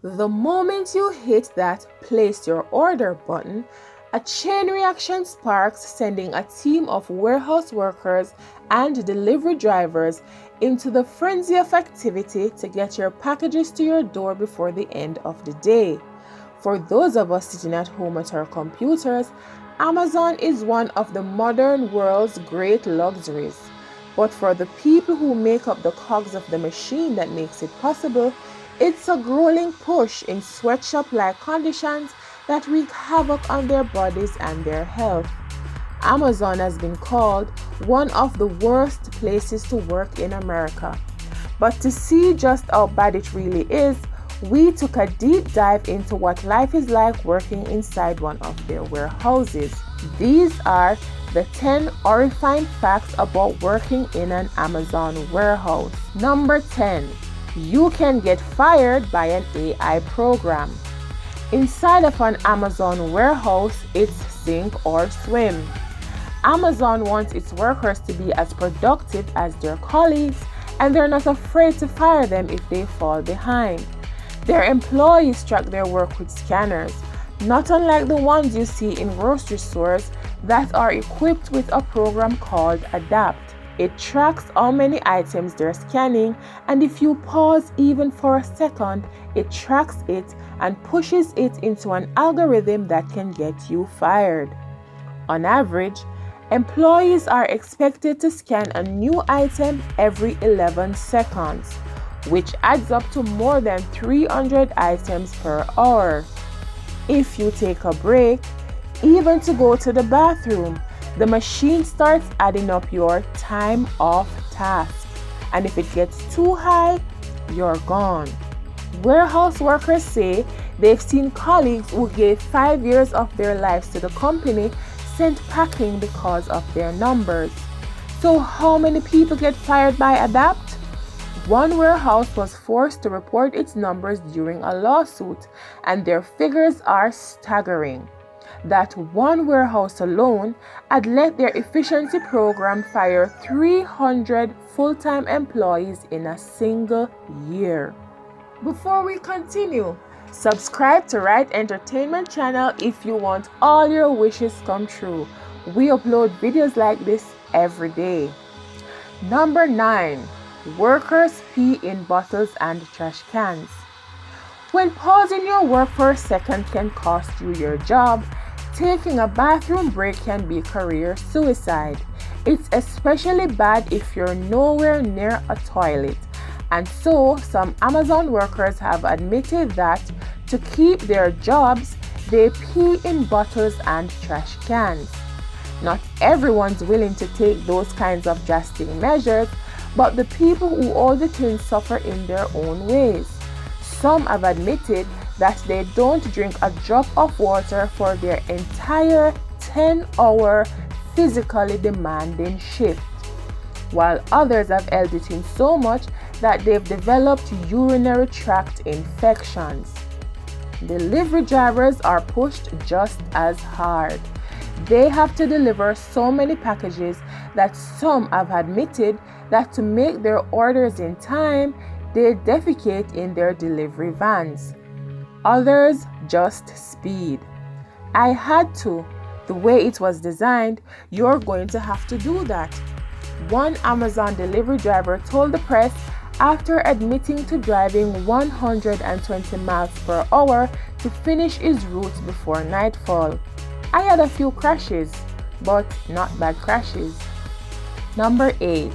The moment you hit that place your order button, a chain reaction sparks, sending a team of warehouse workers and delivery drivers into the frenzy of activity to get your packages to your door before the end of the day. For those of us sitting at home at our computers, Amazon is one of the modern world's great luxuries. But for the people who make up the cogs of the machine that makes it possible, it's a grueling push in sweatshop-like conditions that wreak havoc on their bodies and their health. Amazon has been called one of the worst places to work in America. But to see just how bad it really is, we took a deep dive into what life is like working inside one of their warehouses. These are the 10 horrifying facts about working in an Amazon warehouse. Number 10. You can get fired by an AI program. Inside of an Amazon warehouse, it's sink or swim. Amazon wants its workers to be as productive as their colleagues, and they're not afraid to fire them if they fall behind. Their employees track their work with scanners, not unlike the ones you see in grocery stores that are equipped with a program called Adapt. It tracks how many items they're scanning, and if you pause even for a second, it tracks it and pushes it into an algorithm that can get you fired. On average, employees are expected to scan a new item every 11 seconds, which adds up to more than 300 items per hour. If you take a break, even to go to the bathroom, the machine starts adding up your time off task, and if it gets too high, you're gone. Warehouse workers say they've seen colleagues who gave 5 years of their lives to the company sent packing because of their numbers. So how many people get fired by Adapt? One warehouse was forced to report its numbers during a lawsuit, and their figures are staggering. That one warehouse alone had let their efficiency program fire 300 full-time employees in a single year. Before we continue, subscribe to Rite Entertainment channel if you want all your wishes come true. We upload videos like this every day. Number 9. Workers pee in bottles and trash cans. When pausing your work for a second can cost you your job, taking a bathroom break can be career suicide. It's especially bad if you're nowhere near a toilet. And so, some Amazon workers have admitted that to keep their jobs, they pee in bottles and trash cans. Not everyone's willing to take those kinds of drastic measures, but the people who hold the things suffer in their own ways. Some have admitted that they don't drink a drop of water for their entire 10-hour physically demanding shift, while others have held it in so much that they've developed urinary tract infections. Delivery drivers are pushed just as hard. They have to deliver so many packages that some have admitted that to make their orders in time, they defecate in their delivery vans. Others just speed. I had to. The way it was designed, you're going to have to do that. One Amazon delivery driver told the press after admitting to driving 120 miles per hour to finish his route before nightfall. I had a few crashes, but not bad crashes. Number 8.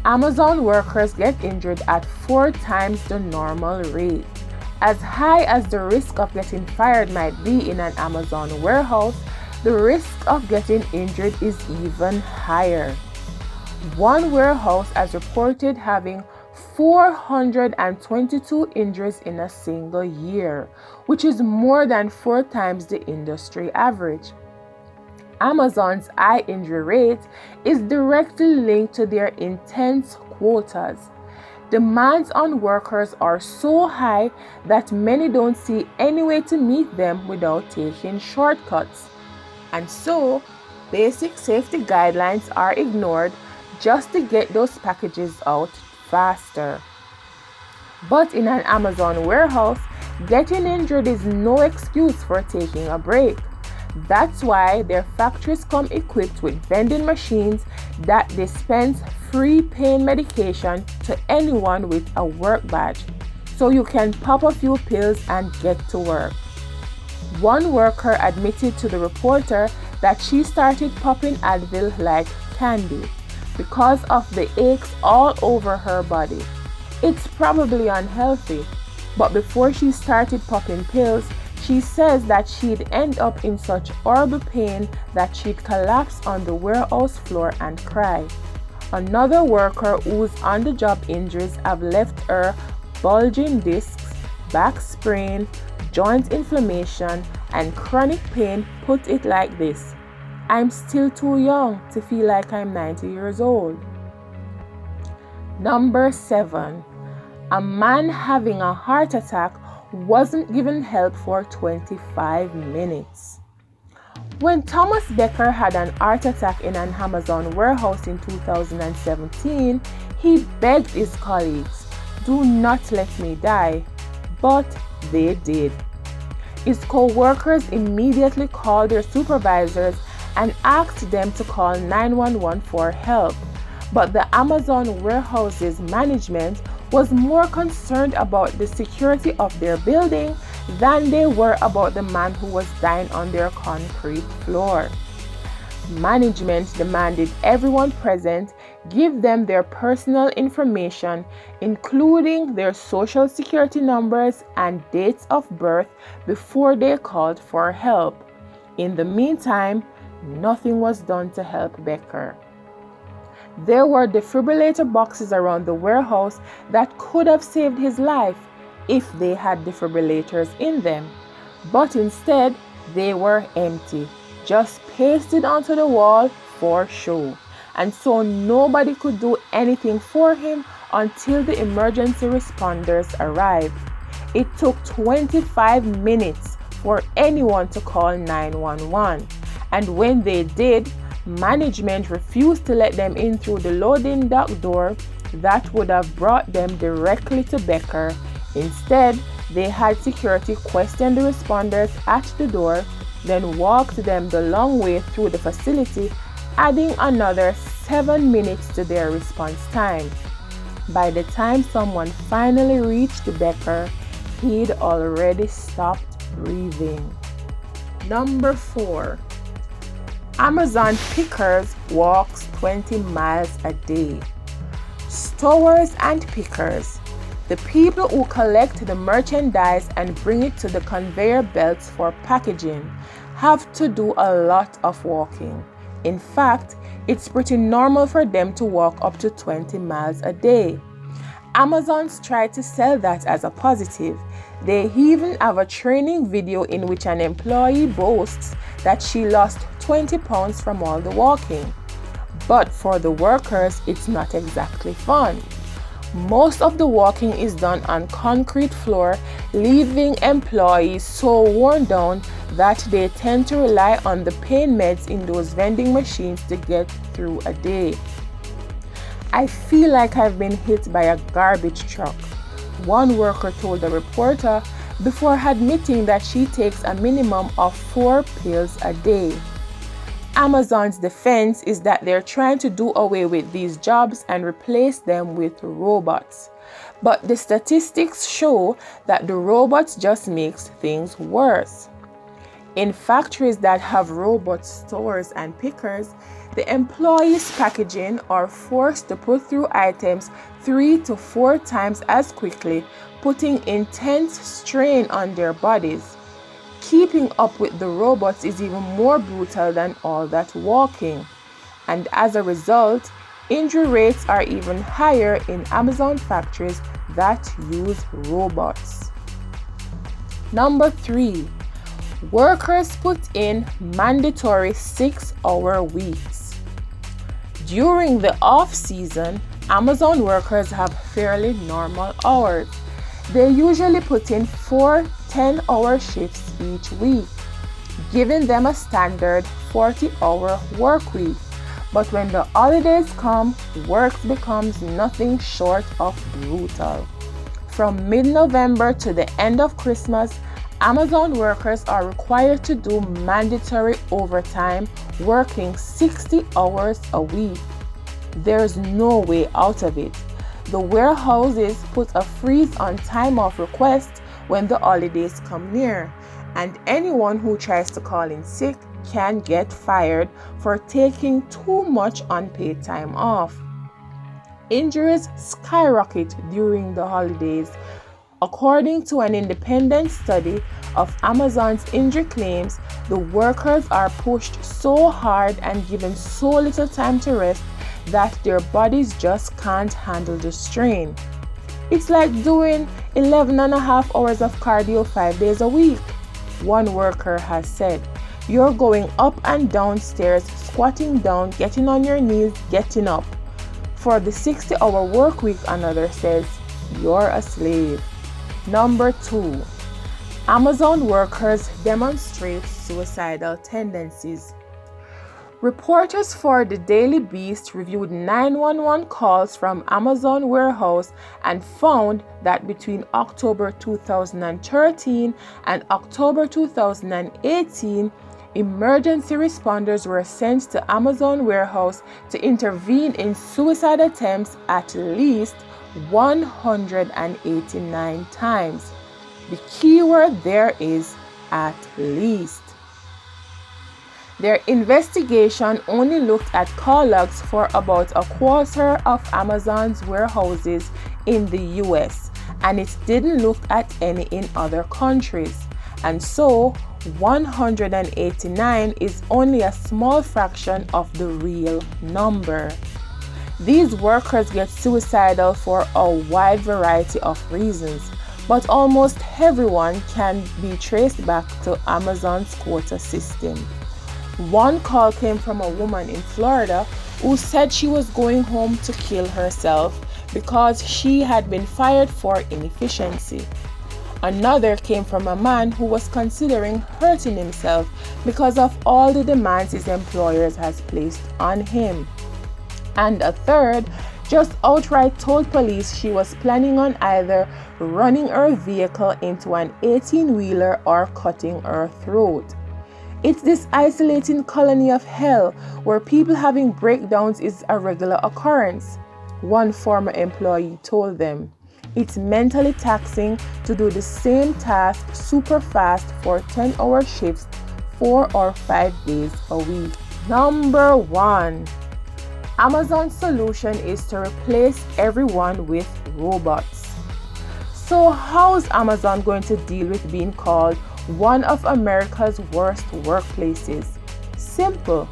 Amazon workers get injured at 4 times the normal rate. As high as the risk of getting fired might be in an Amazon warehouse, the risk of getting injured is even higher. One warehouse has reported having 422 injuries in a single year, which is more than 4 times the industry average. Amazon's high injury rate is directly linked to their intense quotas. Demands on workers are so high that many don't see any way to meet them without taking shortcuts. And so, basic safety guidelines are ignored just to get those packages out faster. But in an Amazon warehouse, Getting injured is no excuse for taking a break. That's why their factories come equipped with vending machines that dispense free pain medication to anyone with a work badge, so you can pop a few pills and get to work. One worker admitted to the reporter that she started popping Advil like candy because of the aches all over her body. It's probably unhealthy, but before she started popping pills, she says that she'd end up in such horrible pain that she'd collapse on the warehouse floor and cry. Another worker whose on-the-job injuries have left her bulging discs, back sprain, joint inflammation, and chronic pain put it like this: "I'm still too young to feel like I'm 90 years old." Number 7. A man having a heart attack wasn't given help for 25 minutes. When Thomas Becker had an heart attack in an Amazon warehouse in 2017, he begged his colleagues, "Do not let me die." But they did. His co-workers immediately called their supervisors and asked them to call 911 for help. But the Amazon warehouse's management was more concerned about the security of their building than they were about the man who was dying on their concrete floor. Management demanded everyone present give them their personal information, including their social security numbers and dates of birth, before they called for help. In the meantime, nothing was done to help Becker. There were defibrillator boxes around the warehouse that could have saved his life if they had defibrillators in them, but instead they were empty, just pasted onto the wall for show, and so nobody could do anything for him until the emergency responders arrived. It took 25 minutes for anyone to call 911, and when they did, management refused to let them in through the loading dock door that would have brought them directly to Becker. Instead, they had security question the responders at the door, then walked them the long way through the facility, adding another 7 minutes to their response time. By the time someone finally reached Becker, he'd already stopped breathing. Number 4. Amazon pickers walks 20 miles a day. Stowers and pickers, the people who collect the merchandise and bring it to the conveyor belts for packaging, have to do a lot of walking. In fact, it's pretty normal for them to walk up to 20 miles a day. Amazon's tried to sell that as a positive. They even have a training video in which an employee boasts that she lost 20 pounds from all the walking. But for the workers, it's not exactly fun. Most of the walking is done on concrete floor, leaving employees so worn down that they tend to rely on the pain meds in those vending machines to get through a day. "I feel like I've been hit by a garbage truck," one worker told the reporter before admitting that she takes a minimum of 4 pills a day. Amazon's defense is that they're trying to do away with these jobs and replace them with robots. But the statistics show that the robots just makes things worse. In factories that have robot stores and pickers, the employees packaging are forced to put through items 3 to 4 times as quickly, putting intense strain on their bodies. Keeping up with the robots is even more brutal than all that walking, and as a result, injury rates are even higher in Amazon factories that use robots. Number 3. Workers put in mandatory 6-hour weeks. During the off-season, Amazon workers have fairly normal hours. They usually put in 4 10-hour shifts each week, giving them a standard 40-hour work week. But when the holidays come, work becomes nothing short of brutal. From mid-November to the end of Christmas, Amazon workers are required to do mandatory overtime, working 60 hours a week. There's no way out of it. The warehouses put a freeze on time off requests when the holidays come near, and anyone who tries to call in sick can get fired for taking too much unpaid time off. Injuries skyrocket during the holidays. According to an independent study of Amazon's injury claims, the workers are pushed so hard and given so little time to rest that their bodies just can't handle the strain. It's like doing 11.5 hours of cardio 5 days a week, one worker has said. You're going up and down stairs, squatting down, getting on your knees, getting up. For the 60-hour work week, another says, you're a slave. Number 2. Amazon workers demonstrate suicidal tendencies. Reporters for the Daily Beast reviewed 911 calls from Amazon warehouse and found that between October 2013 and October 2018, emergency responders were sent to Amazon warehouse to intervene in suicide attempts at least 189 times. The key word there is at least. Their investigation only looked at call logs for about a quarter of Amazon's warehouses in the US, and it didn't look at any in other countries. And so 189 is only a small fraction of the real number. These workers get suicidal for a wide variety of reasons, but almost everyone can be traced back to Amazon's quota system. One call came from a woman in Florida who said she was going home to kill herself because she had been fired for inefficiency. Another came from a man who was considering hurting himself because of all the demands his employers has placed on him. And a third just outright told police she was planning on either running her vehicle into an 18-wheeler or cutting her throat. It's this isolating colony of hell where people having breakdowns is a regular occurrence, one former employee told them. It's mentally taxing to do the same task super fast for 10-hour shifts 4 or 5 days a week. Number 1. Amazon's solution is to replace everyone with robots. So how's Amazon going to deal with being called one of America's worst workplaces? Simple,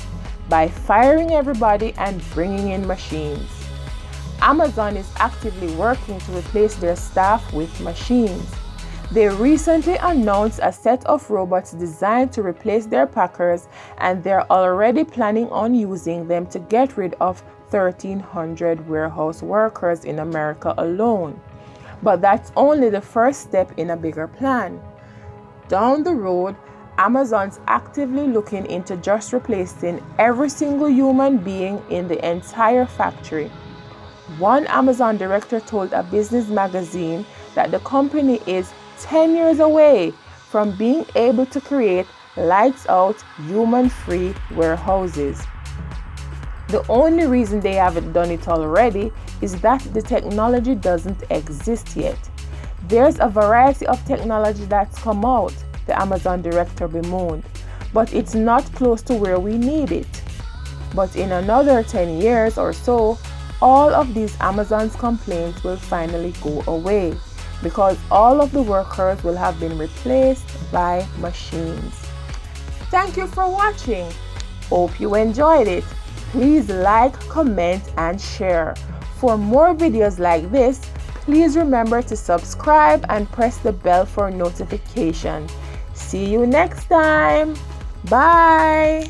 by firing everybody and bringing in machines. Amazon is actively working to replace their staff with machines. They recently announced a set of robots designed to replace their packers, and they're already planning on using them to get rid of 1,300 warehouse workers in America alone. But that's only the first step in a bigger plan. Down the road, Amazon's actively looking into just replacing every single human being in the entire factory. One Amazon director told a business magazine that the company is 10 years away from being able to create lights-out, human-free warehouses. The only reason they haven't done it already is that the technology doesn't exist yet. There's a variety of technology that's come out, the Amazon director bemoaned, but it's not close to where we need it. But in another 10 years or so, all of these Amazon's complaints will finally go away because all of the workers will have been replaced by machines. Thank you for watching. Hope you enjoyed it. Please like, comment, and share. For more videos like this, please remember to subscribe and press the bell for notification. See you next time. Bye.